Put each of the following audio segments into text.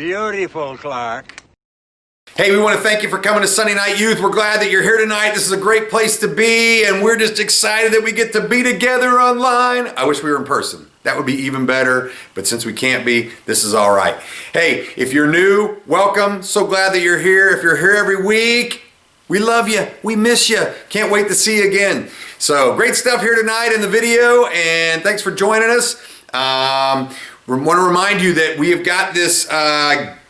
Beautiful, Clark. Hey, we want to thank you for coming to Sunday Night Youth. We're glad that you're here tonight. This is a great place to be, and we're just excited that we get to be together online. I wish we were in person. That would be even better, but since we can't be, this is all right. Hey, if you're new, welcome. So glad that you're here. If you're here every week, we love you. We miss you. Can't wait to see you again. So great stuff here tonight in the video, and thanks for joining us. We want to remind you that we have got this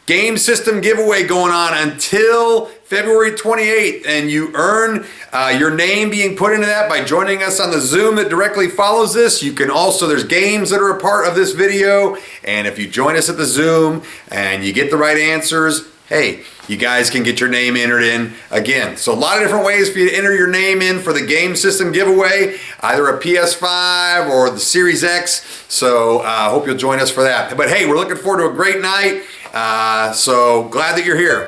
game system giveaway going on until February 28th, and you earn your name being put into that by joining us on the Zoom that directly follows this. You can also, there's games that are a part of this video, and if you join us at the Zoom and you get the right answers, hey, you guys can get your name entered in again. So a lot of different ways for you to enter your name in for the game system giveaway, either a PS5 or the Series X. So I hope you'll join us for that. But hey, we're looking forward to a great night. So glad that you're here.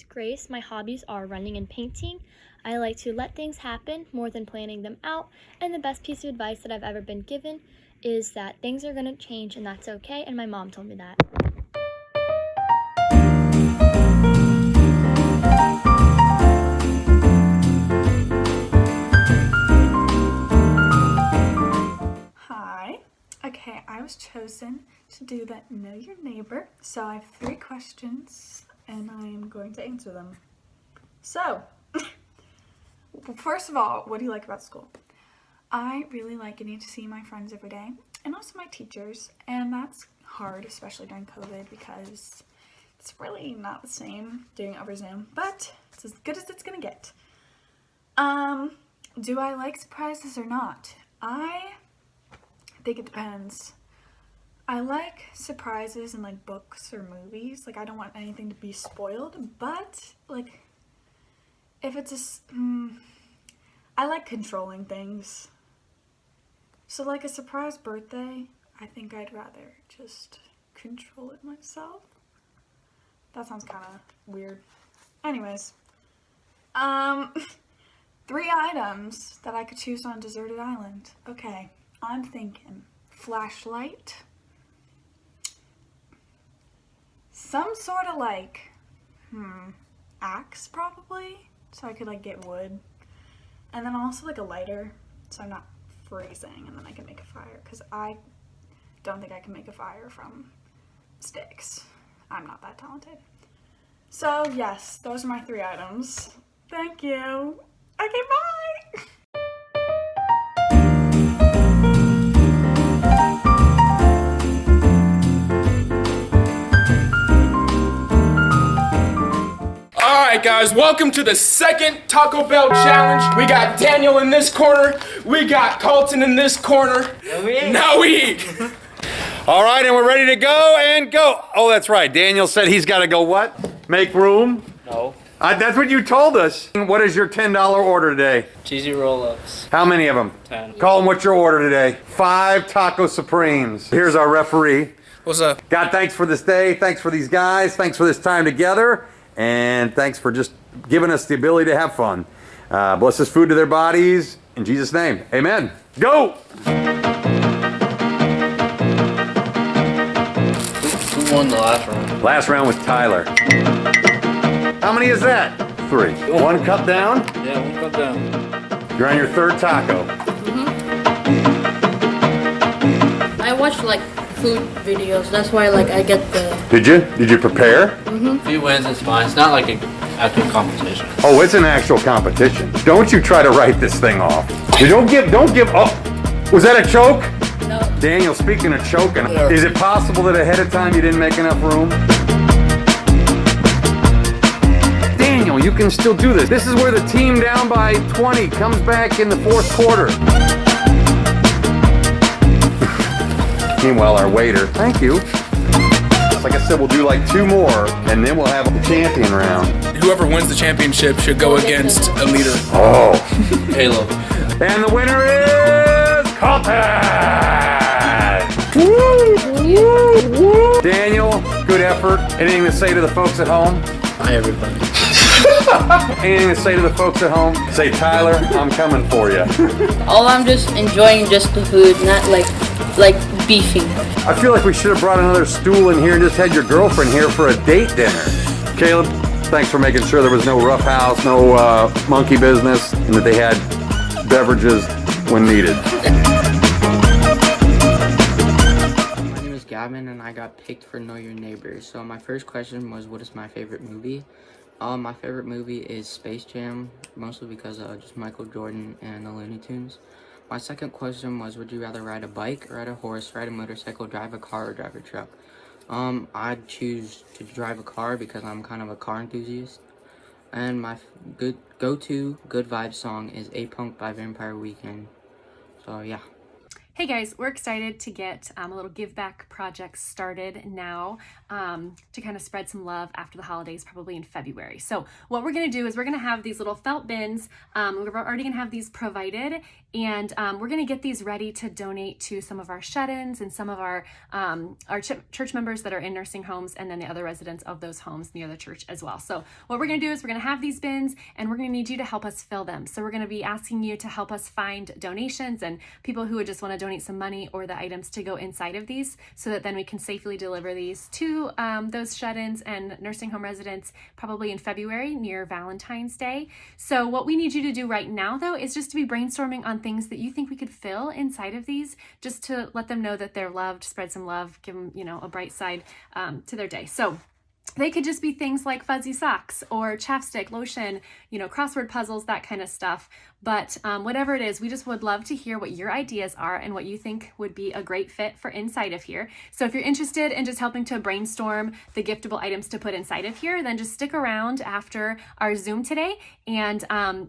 Grace. My hobbies are running and painting. I like to let things happen more than planning them out, and the best piece of advice that I've ever been given is that things are going to change and that's okay, and my mom told me that. Hi. Okay, I was chosen to do that Know Your Neighbor, so I have 3 questions and I am going to answer them. So, first of all, what do you like about school? I really like getting to see my friends every day, and also my teachers, and that's hard, especially during COVID, because it's really not the same doing it over Zoom, but it's as good as it's gonna get. Do I like surprises or not? I think it depends. I like surprises in like books or movies. Like I don't want anything to be spoiled, but like if it's I like controlling things. So like a surprise birthday, I think I'd rather just control it myself. That sounds kind of weird. Anyways, 3 items that I could choose on a deserted island. Okay, I'm thinking flashlight, some sort of like, axe probably, so I could like get wood, and then also like a lighter, so I'm not freezing, and then I can make a fire, because I don't think I can make a fire from sticks. I'm not that talented. So yes, those are my 3 items. Thank you. Okay, bye! Alright guys, welcome to the second Taco Bell challenge. We got Daniel in this corner, we got Colton in this corner. Now we eat. All right, and we're ready to go and go. Oh, that's right. Daniel said he's got to go what? Make room? No. That's what you told us. What is your $10 order today? Cheesy roll-ups. How many of them? 10. Colin, what's your order today? 5 Taco Supremes. Here's our referee. What's up? God, thanks for this day. Thanks for these guys. Thanks for this time together. And thanks for just giving us the ability to have fun. Bless this food to their bodies. In Jesus' name, amen. Go! Who won the last round? Last round with Tyler. How many is that? 3. 1 cup down? Yeah, 1 cup down. You're on your 3rd taco. I watch like food videos. That's why like I get the. Did you? Did you prepare? If he wins, it's fine. It's not like an actual competition. Oh, it's an actual competition. Don't you try to write this thing off. Don't give up. Was that a choke? No. Daniel, speaking of choking, is it possible that ahead of time you didn't make enough room? Daniel, you can still do this. This is where the team down by 20 comes back in the 4th quarter. Meanwhile, our waiter, thank you. Like I said, we'll do like 2 more, and then we'll have the champion round. Whoever wins the championship should go against a leader. Oh. Halo. And the winner is Colton! Daniel, Good effort. Anything to say to the folks at home? Hi, everybody. Anything to say to the folks at home? Say, Tyler, I'm coming for you. Oh, I'm just enjoying just the food, not like beefing. I feel like we should have brought another stool in here and just had your girlfriend here for a date dinner. Caleb, thanks for making sure there was no rough house, no monkey business, and that they had beverages when needed. My name is Gavin, and I got picked for Know Your Neighbor. So my first question was, what is my favorite movie? My favorite movie is Space Jam, mostly because of just Michael Jordan and the Looney Tunes. My second question was, would you rather ride a bike, ride a horse, ride a motorcycle, drive a car, or drive a truck? I'd choose to drive a car because I'm kind of a car enthusiast. And my go-to good vibe song is A-Punk by Vampire Weekend. So yeah. Hey guys, we're excited to get a little give back project started now to kind of spread some love after the holidays, probably in February. So what we're going to do is we're going to have these little felt bins. We're already going to have these provided, and we're going to get these ready to donate to some of our shut-ins and some of our church members that are in nursing homes, and then the other residents of those homes near the church as well. So what we're going to do is we're going to have these bins, and we're going to need you to help us fill them. So we're going to be asking you to help us find donations and people who would just want to donate some money or the items to go inside of these, so that then we can safely deliver these to those shut-ins and nursing home residents probably in February near Valentine's Day. So what we need you to do right now though is just to be brainstorming on things that you think we could fill inside of these, just to let them know that they're loved, spread some love, give them, a bright side to their day. So they could just be things like fuzzy socks or chapstick, lotion, crossword puzzles, that kind of stuff. But whatever it is, we just would love to hear what your ideas are and what you think would be a great fit for inside of here. So if you're interested in just helping to brainstorm the giftable items to put inside of here, then just stick around after our Zoom today, and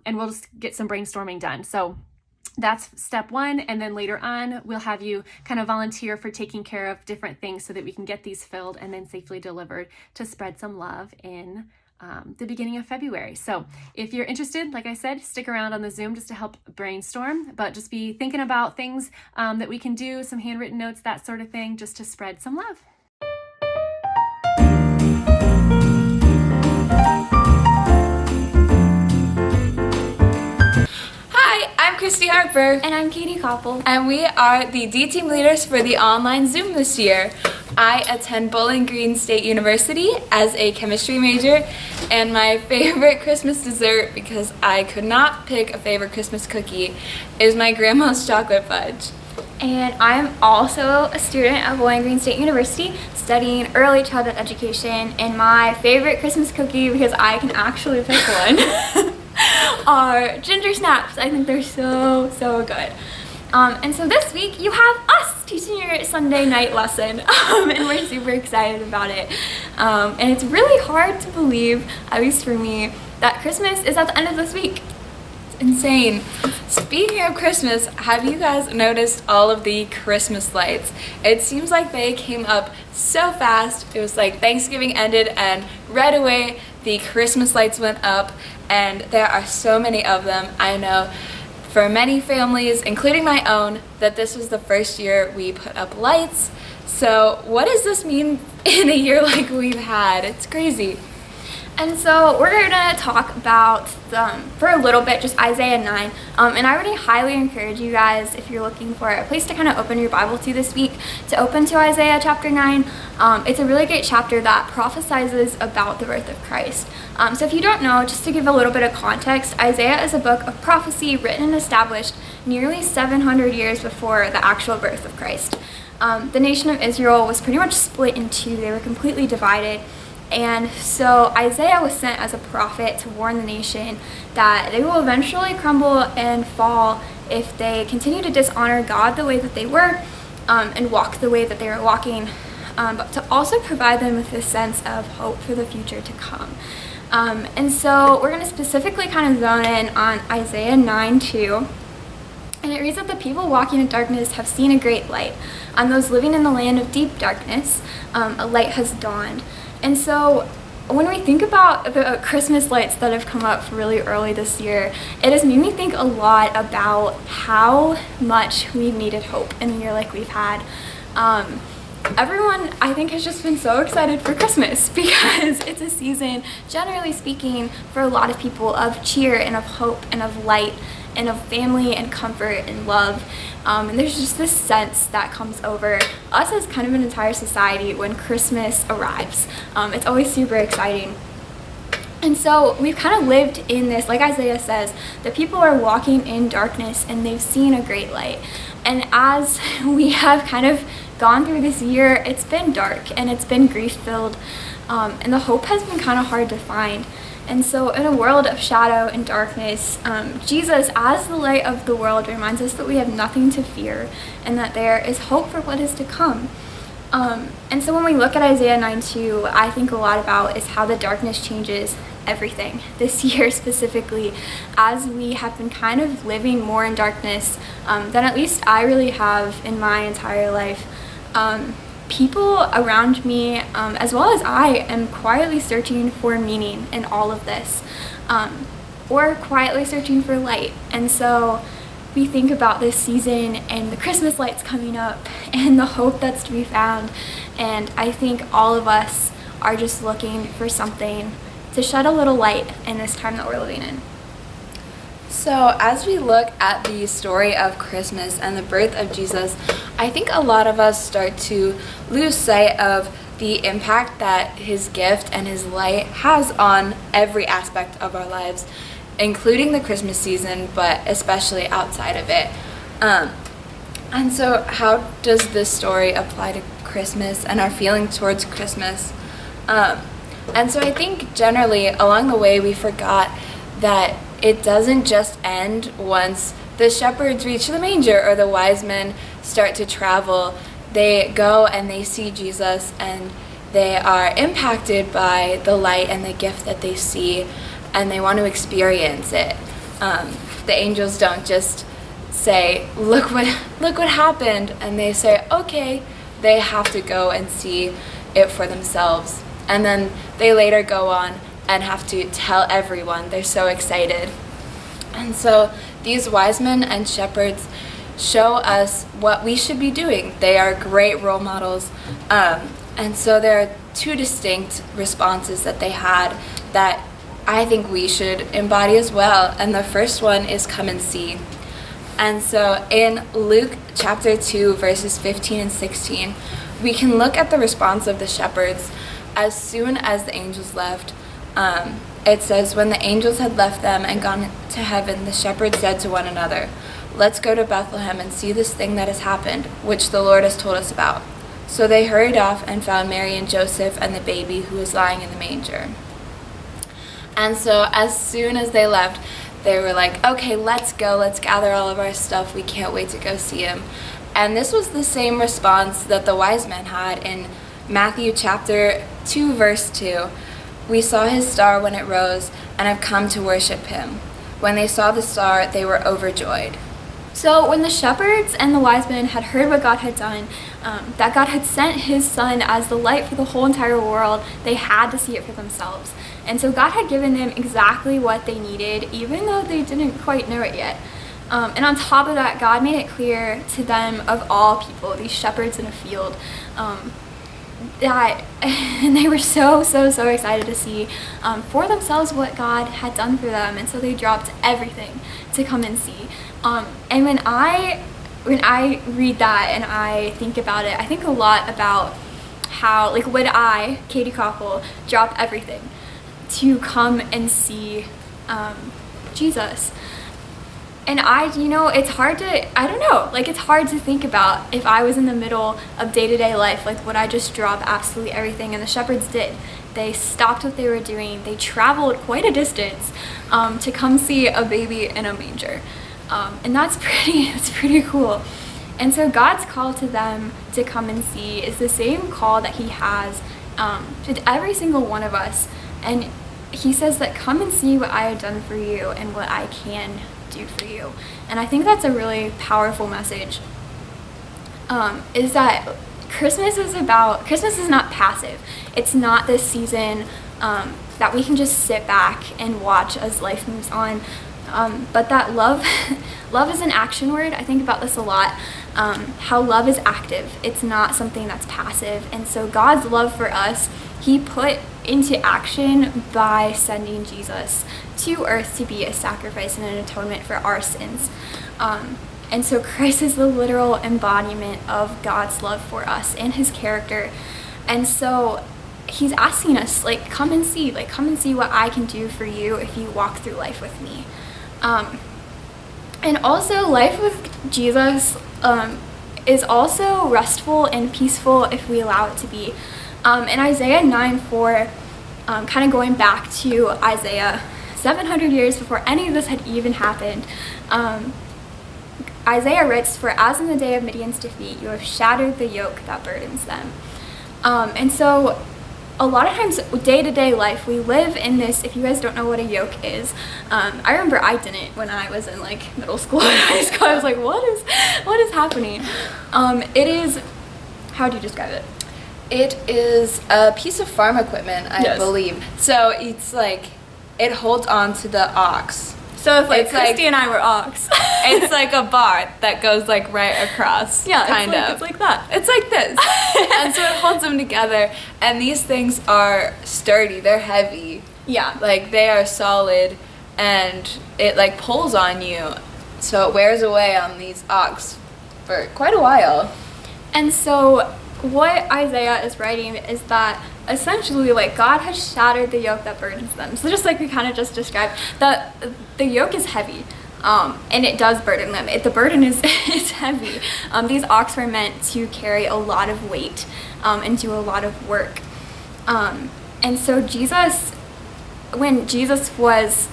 we'll just get some brainstorming done. So that's step one, and then later on we'll have you kind of volunteer for taking care of different things so that we can get these filled and then safely delivered to spread some love in the beginning of February. So if you're interested, like I said, stick around on the Zoom just to help brainstorm, but just be thinking about things that we can do, some handwritten notes, that sort of thing, just to spread some love. I'm Christy Harper. And I'm Katie Koppel. And we are the D team leaders for the online Zoom this year. I attend Bowling Green State University as a chemistry major, and my favorite Christmas dessert, because I could not pick a favorite Christmas cookie, is my grandma's chocolate fudge. And I'm also a student at Bowling Green State University studying early childhood education, and my favorite Christmas cookie, because I can actually pick one, are ginger snaps. I think they're so good. And so this week you have us teaching your Sunday night lesson, and we're super excited about it. And it's really hard to believe, at least for me, that Christmas is at the end of this week. It's insane. Speaking of Christmas, have you guys noticed all of the Christmas lights? It seems like they came up so fast. It was like Thanksgiving ended and right away the Christmas lights went up, and there are so many of them. I know for many families, including my own, that this was the first year we put up lights. So what does this mean in a year like we've had? It's crazy. And so we're going to talk about, for a little bit, just Isaiah 9. And I really highly encourage you guys, if you're looking for a place to kind of open your Bible to this week, to open to Isaiah chapter 9. It's a really great chapter that prophesizes about the birth of Christ. So if you don't know, just to give a little bit of context, Isaiah is a book of prophecy written and established nearly 700 years before the actual birth of Christ. The nation of Israel was pretty much split in two. They were completely divided. And so Isaiah was sent as a prophet to warn the nation that they will eventually crumble and fall if they continue to dishonor God the way that they were, and walk the way that they were walking, but to also provide them with this sense of hope for the future to come. And so we're going to specifically kind of zone in on Isaiah 9:2. And it reads that the people walking in darkness have seen a great light. On those living in the land of deep darkness, a light has dawned. And so when we think about the Christmas lights that have come up really early this year, it has made me think a lot about how much we've needed hope in a year like we've had. everyone, I think, has just been so excited for Christmas because it's a season, generally speaking, for a lot of people of cheer and of hope and of light and of family and comfort and love. And there's just this sense that comes over us as kind of an entire society when Christmas arrives. It's always super exciting. And so we've kind of lived in this, like Isaiah says, the people are walking in darkness and they've seen a great light. And as we have kind of gone through this year, it's been dark and it's been grief-filled, and the hope has been kind of hard to find. And so in a world of shadow and darkness, Jesus, as the light of the world, reminds us that we have nothing to fear and that there is hope for what is to come. And so when we look at Isaiah 9:2, I think a lot about is how the darkness changes everything this year specifically, as we have been kind of living more in darkness than at least I really have in my entire life. People around me, as well as I, am quietly searching for meaning in all of this, or quietly searching for light. And so we think about this season and the Christmas lights coming up and the hope that's to be found. And I think all of us are just looking for something to shed a little light in this time that we're living in. So as we look at the story of Christmas and the birth of Jesus, I think a lot of us start to lose sight of the impact that his gift and his light has on every aspect of our lives, including the Christmas season, but especially outside of it. And so how does this story apply to Christmas and our feeling towards Christmas? And so I think generally along the way we forgot that it doesn't just end once the shepherds reach the manger or the wise men start to travel. They go and they see Jesus and they are impacted by the light and the gift that they see, and they want to experience it. The angels don't just say, look what happened, and they say, okay. They have to go and see it for themselves. And then they later go on and have to tell everyone. They're so excited. And so these wise men and shepherds show us what we should be doing. They are great role models. And so there are two distinct responses that they had that I think we should embody as well. And the first one is come and see. And so in Luke chapter 2, verses 15 and 16, we can look at the response of the shepherds as soon as the angels left. It says, when the angels had left them and gone to heaven, the shepherds said to one another, let's go to Bethlehem and see this thing that has happened, which the Lord has told us about. So they hurried off and found Mary and Joseph and the baby who was lying in the manger. And so as soon as they left, they were like, okay, let's go, let's gather all of our stuff. We can't wait to go see him. And this was the same response that the wise men had in Matthew chapter 2, verse 2. We saw his star when it rose and have come to worship him. When they saw the star, they were overjoyed. So when the shepherds and the wise men had heard what God had done, that God had sent his son as the light for the whole entire world, they had to see it for themselves. And so God had given them exactly what they needed, even though they didn't quite know it yet. And on top of that, God made it clear to them, of all people, these shepherds in a field, that and they were so excited to see for themselves what God had done for them. And so they dropped everything to come and see. And when I read that and I think about it, I think a lot about how, like, would I, Katie Koppel, drop everything to come and see Jesus? And it's hard to think about if I was in the middle of day-to-day life, like, would I just drop absolutely everything? And the shepherds did. They stopped what they were doing. They traveled quite a distance to come see a baby in a manger. And that's pretty cool. And so God's call to them to come and see is the same call that he has to every single one of us. And he says that come and see what I have done for you and what I can do for you. And I think that's a really powerful message. Is that Christmas is not passive. It's not this season that we can just sit back and watch as life moves on. but that love, love is an action word. I think about this a lot. How love is active. It's not something that's passive. And so God's love for us, he put into action by sending Jesus to earth to be a sacrifice and an atonement for our sins. And so Christ is the literal embodiment of God's love for us and his character. And so he's asking us, like, come and see what I can do for you if you walk through life with me. And also, life with Jesus is also restful and peaceful if we allow it to be. In Isaiah 9:4, kind of going back to Isaiah 700 years before any of this had even happened, Isaiah writes, "For as in the day of Midian's defeat, you have shattered the yoke that burdens them." And so a lot of times, day-to-day life, we live in this, if you guys don't know what a yoke is, I remember I didn't when I was in like middle school and high school. I was like, what is happening? It is, how do you describe it? It is a piece of farm equipment, I Yes. believe. So it's like, it holds on to the ox. So if like It's like- Christy and I were ox. It's like a bar that goes like right across. Yeah, kind of. it's like that. It's like this. And so it holds them together. And these things are sturdy. They're heavy. Yeah. Like they are solid, and it like pulls on you. So it wears away on these ox for quite a while. And so what Isaiah is writing is that essentially, like, God has shattered the yoke that burdens them. So just like we kind of just described, the yoke is heavy, and it does burden them. The burden is it's heavy. These ox were meant to carry a lot of weight and do a lot of work. And so when Jesus was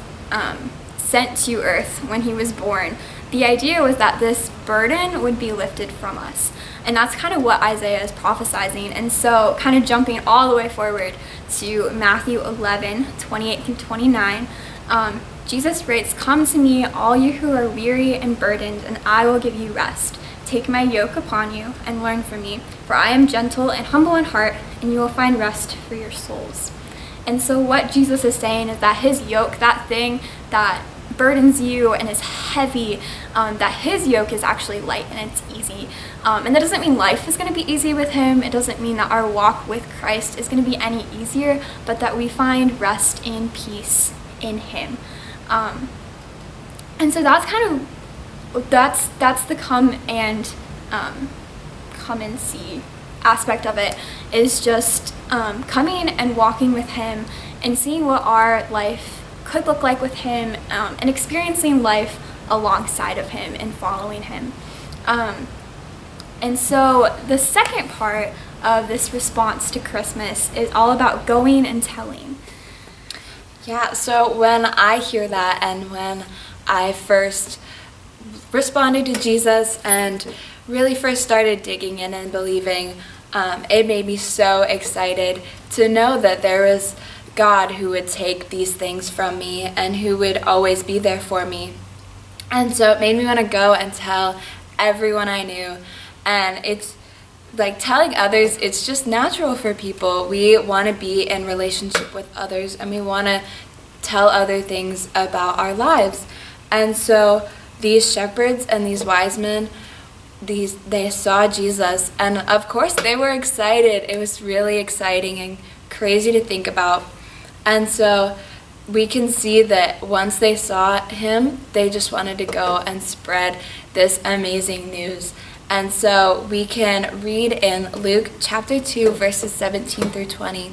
sent to earth, when he was born, the idea was that this burden would be lifted from us. And that's kind of what Isaiah is prophesying. And so kind of jumping all the way forward to Matthew 11:28 through 29, Jesus writes, "Come to me, all you who are weary and burdened, and I will give you rest. Take my yoke upon you and learn from me, for I am gentle and humble in heart, and you will find rest for your souls." And so what Jesus is saying is that his yoke, that thing that burdens you and is heavy, that his yoke is actually light and it's easy. And that doesn't mean life is going to be easy with him. It doesn't mean that our walk with Christ is going to be any easier, but that we find rest and peace in him. And so that's kind of, that's the come and see aspect of it, is just coming and walking with him and seeing what our life could look like with him, and experiencing life alongside of him and following him. And so the second part of this response to Christmas is all about going and telling. Yeah, so when I hear that, and when I first responded to Jesus and really first started digging in and believing, it made me so excited to know that there was God who would take these things from me and who would always be there for me. And so it made me want to go and tell everyone I knew. And it's like telling others, it's just natural for people. We want to be in relationship with others, and we want to tell other things about our lives. And so these shepherds and these wise men, they saw Jesus, and of course they were excited. It was really exciting and crazy to think about. And so we can see that once they saw him, they just wanted to go and spread this amazing news. And so we can read in Luke chapter 2, verses 17 through 20.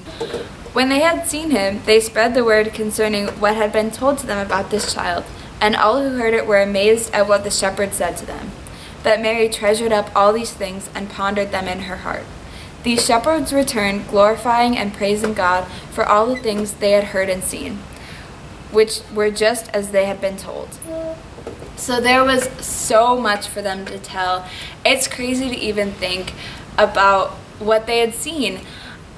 When they had seen him, they spread the word concerning what had been told to them about this child, and all who heard it were amazed at what the shepherds said to them. But Mary treasured up all these things and pondered them in her heart. These shepherds returned, glorifying and praising God for all the things they had heard and seen, which were just as they had been told. So there was so much for them to tell. It's crazy to even think about what they had seen.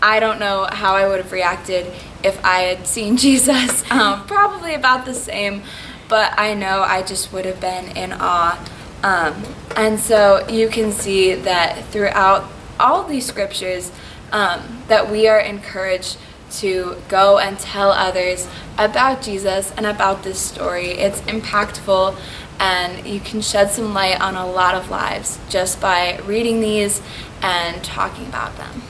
I don't know how I would have reacted if I had seen Jesus. Probably about the same, but I know I just would have been in awe. And so you can see that throughout all these scriptures, that we are encouraged to go and tell others about Jesus and about this story. It's impactful, and you can shed some light on a lot of lives just by reading these and talking about them.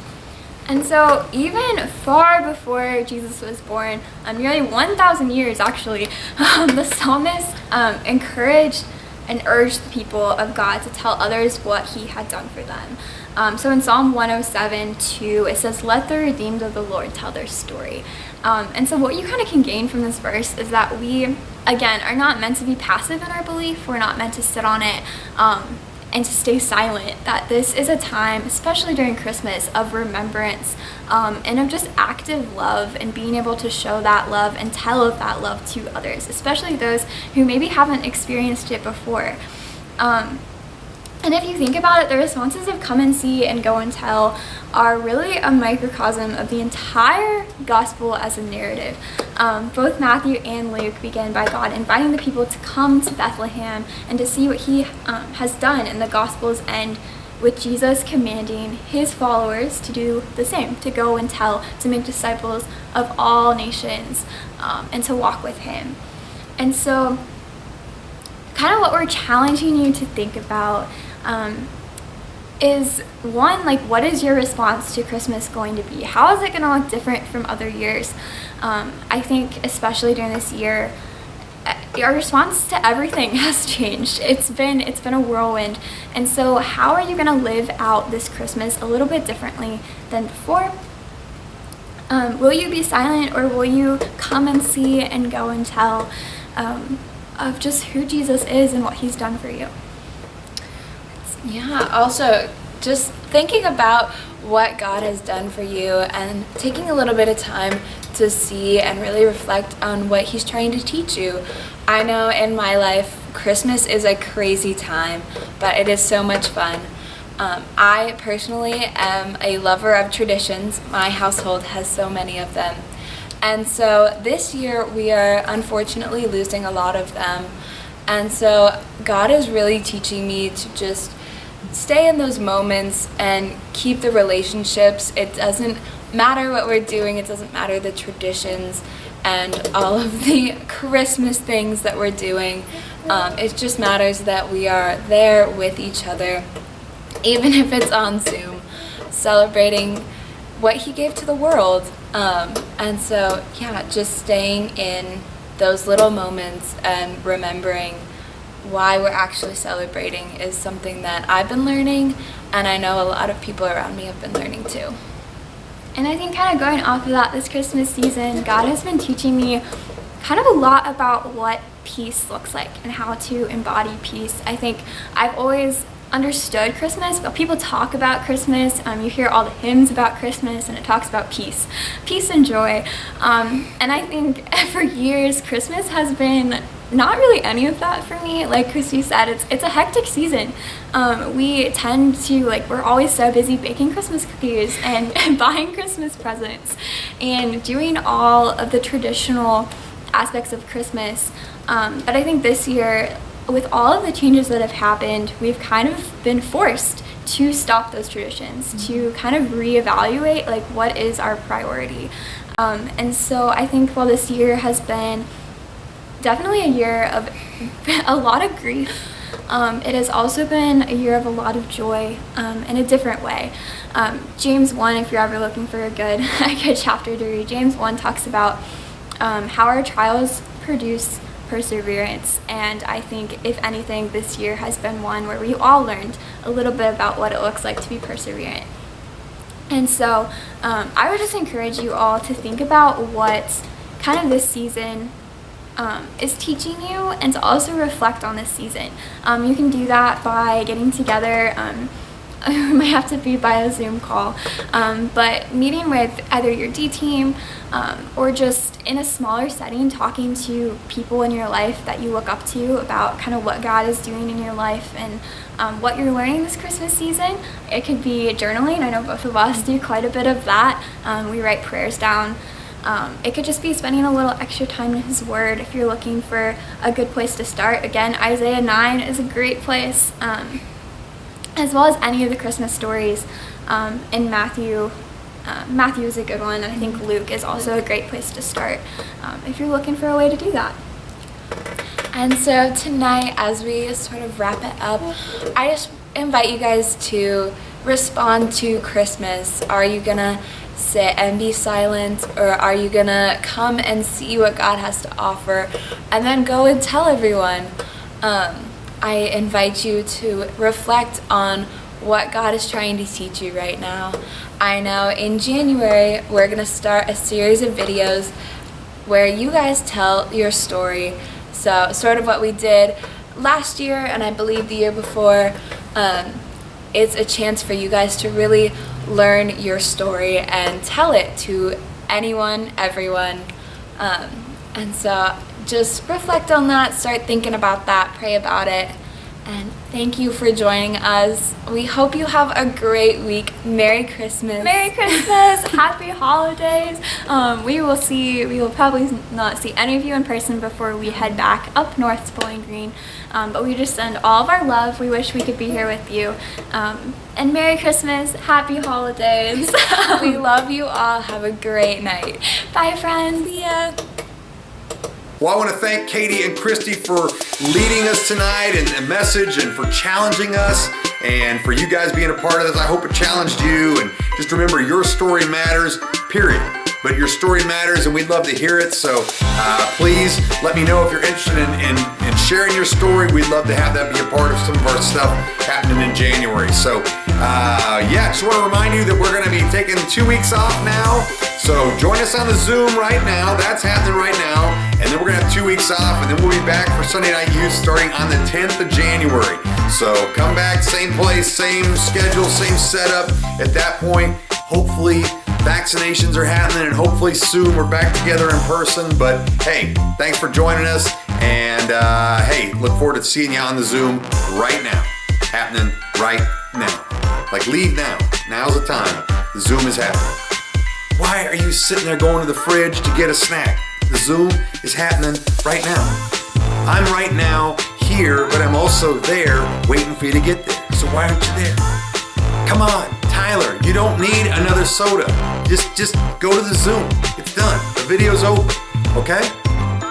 And so even far before Jesus was born, nearly 1,000 years actually, the psalmist encouraged and urged the people of God to tell others what he had done for them. So in Psalm 107:2, it says, "Let the redeemed of the Lord tell their story." And so what you kind of can gain from this verse is that we, again, are not meant to be passive in our belief. We're not meant to sit on it and to stay silent. That this is a time, especially during Christmas, of remembrance and of just active love, and being able to show that love and tell of that love to others, especially those who maybe haven't experienced it before. And if you think about it, the responses of "come and see" and "go and tell" are really a microcosm of the entire gospel as a narrative. Both Matthew and Luke begin by God inviting the people to come to Bethlehem and to see what he has done, and the gospels end with Jesus commanding his followers to do the same, to go and tell, to make disciples of all nations, and to walk with him. And so kind of what we're challenging you to think about is, one, like, what is your response to Christmas going to be? How is it going to look different from other years? I think especially during this year, our response to everything has changed. It's been a whirlwind. And so how are you going to live out this Christmas a little bit differently than before? Will you be silent, or will you come and see and go and tell of just who Jesus is and what he's done for you? Yeah, also just thinking about what God has done for you and taking a little bit of time to see and really reflect on what he's trying to teach you. I know in my life, Christmas is a crazy time, but it is so much fun. I personally am a lover of traditions. My household has so many of them. And so this year we are unfortunately losing a lot of them. And so God is really teaching me to just stay in those moments and keep the relationships. It doesn't matter what we're doing. It doesn't matter the traditions and all of the Christmas things that we're doing. It just matters that we are there with each other, even if it's on Zoom, celebrating what he gave to the world. And so, yeah, just staying in those little moments and remembering why we're actually celebrating is something that I've been learning, and I know a lot of people around me have been learning too. And I think kind of going off of that, this Christmas season, God has been teaching me kind of a lot about what peace looks like and how to embody peace. I think I've always understood Christmas, but people talk about Christmas, you hear all the hymns about Christmas, and it talks about peace and joy. And I think for years, Christmas has been not really any of that for me. Like Christy said, it's a hectic season. We tend to, we're always so busy baking Christmas cookies and buying Christmas presents and doing all of the traditional aspects of Christmas. But I think this year, with all of the changes that have happened, we've kind of been forced to stop those traditions, to kind of reevaluate what is our priority. And so I think while this year has been definitely a year of a lot of grief, it has also been a year of a lot of joy in a different way. James 1, if you're ever looking for a good chapter to read, James 1 talks about how our trials produce perseverance, and I think if anything, this year has been one where we all learned a little bit about what it looks like to be perseverant. And so I would just encourage you all to think about what kind of this season is teaching you, and to also reflect on this season. You can do that by getting together. It might have to be by a Zoom call, but meeting with either your D team or just in a smaller setting, talking to people in your life that you look up to about kind of what God is doing in your life and what you're learning this Christmas season. It could be journaling. I know both of us do quite a bit of that. We write prayers down. It could just be spending a little extra time in his word if you're looking for a good place to start. Again, Isaiah 9 is a great place, as well as any of the Christmas stories in Matthew Matthew is a good one, and I think Luke is also a great place to start if you're looking for a way to do that. And so tonight, as we sort of wrap it up, I just invite you guys to respond to Christmas. Are you gonna sit and be silent, or are you gonna come and see what God has to offer and then go and tell everyone? I invite you to reflect on what God is trying to teach you right now. I know in January we're gonna start a series of videos where you guys tell your story. So sort of what we did last year and I believe the year before. It's a chance for you guys to really learn your story and tell it to anyone, everyone. And so just reflect on that, start thinking about that, pray about it. And thank you for joining us. We hope you have a great week. Merry Christmas. Merry Christmas! Happy holidays! We will probably not see any of you in person before we head back up north to Bowling Green. But we just send all of our love. We wish we could be here with you. And Merry Christmas, Happy Holidays. We love you all. Have a great night. Bye, friends. See ya. Well, I want to thank Katie and Christy for leading us tonight and the message and for challenging us and for you guys being a part of this. I hope it challenged you, and just remember your story matters, period. But your story matters and we'd love to hear it. So please let me know if you're interested in sharing your story. We'd love to have that be a part of some of our stuff happening in January. So yeah, just want to remind you that we're going to be taking 2 weeks off now. So join us on the Zoom right now. That's happening right now. And then we're going to have 2 weeks off, and then we'll be back for Sunday Night Youth starting on the 10th of January. So come back, same place, same schedule, same setup. At that point, hopefully vaccinations are happening, and hopefully soon we're back together in person. But hey, thanks for joining us. And hey, look forward to seeing you on the Zoom right now. Happening right now. Like, leave now. Now's the time. The Zoom is happening. Why are you sitting there going to the fridge to get a snack? The Zoom is happening right now. I'm right now here, but I'm also there waiting for you to get there. So why aren't you there? Come on, Tyler, you don't need another soda. Just go to the Zoom. It's done. The video's over, okay?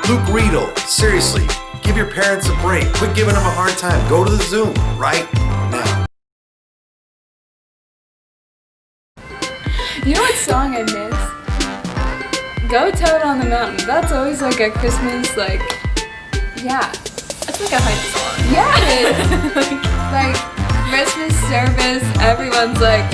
Luke Riedel, seriously, give your parents a break. Quit giving them a hard time. Go to the Zoom right now. You know what song I miss? Go Toad on the Mountain. That's always like a Christmas, like, yeah. It's like a hype song. Yeah, it is. like Christmas service, everyone's like